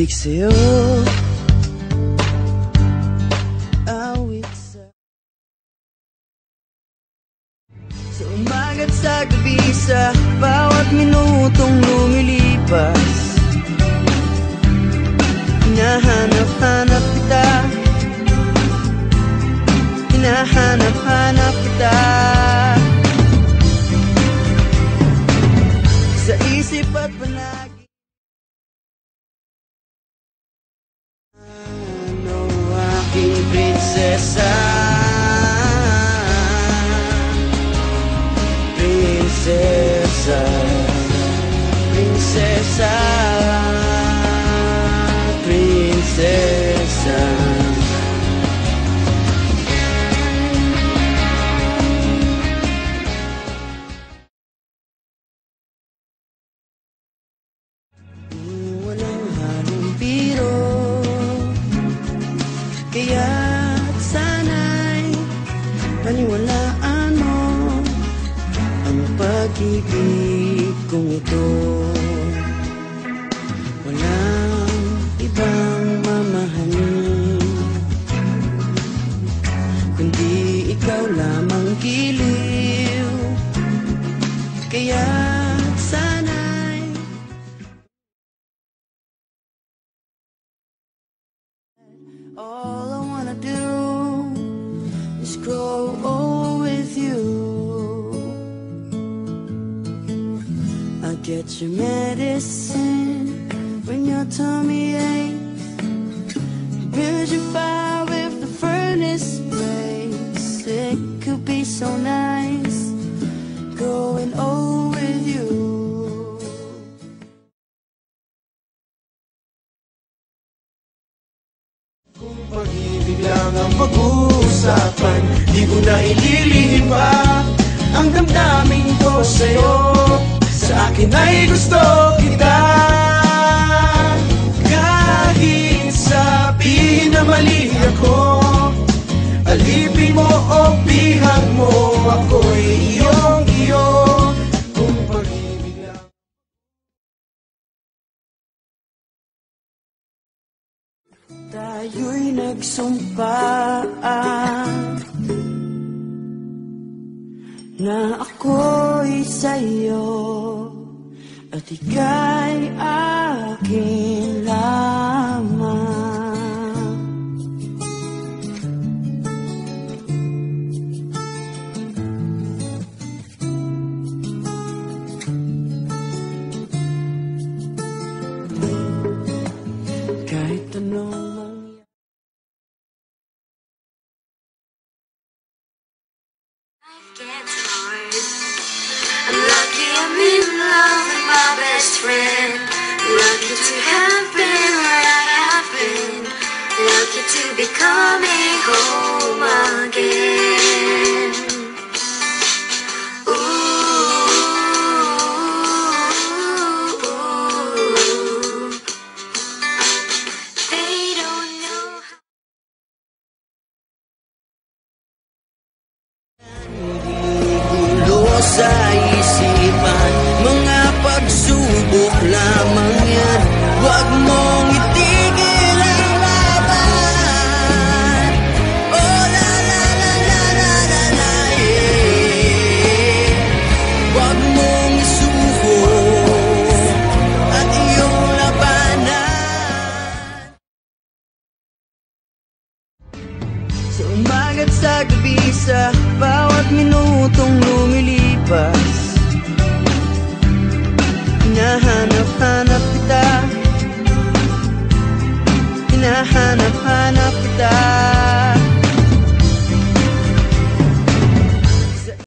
Awig sa'yo, awig sa umaga't sa gabi, sa bawat minutong lumilipas. Hinahanap-hanap kita, hinahanap-hanap kita. Sa isip at panagi, ano aking prinsesa, prinsesa, prinsesa, prinsesa. Walang halong biro, kaya't sana'y paniwalaan mo ang pag-ibig kong ito. Walang ibang mamahalin, kundi ikaw lamang giliw. Kaya't sana'y all I wanna do is grow old with you. I'll get your medicine when your tummy aches, build your fire with the furnace blaze. It could be so nice growing old with you. Kung pag-ibig lang ang pag-uusapan, di ko na ililihim pa ang damdamin ko sa'yo. Sa akin ay gusto kita, kahit sabihin na mali ako. Alipin mo o bihag mo, ako'y iyong-iyo. Kung pag-ibig lang. Tayo'y nagsumpaan na ako'y sa'yo at ika'y akin lamang. Kahit anong Gets hard. I'm lucky I'm in love with my best friend. Lucky to have been where I have been. Lucky to be coming home again. Ooh, they don't know. sa isipan, mga pagsubok lamang yan. Huwag mong itigil ang laban. Oh la la la la la la la, yeah. Huwag mong isuko at iyong labanan. Sa umaga't sa gabi, sa bawat minutong lumilipas, hinahanap-hanap kita, hinahanap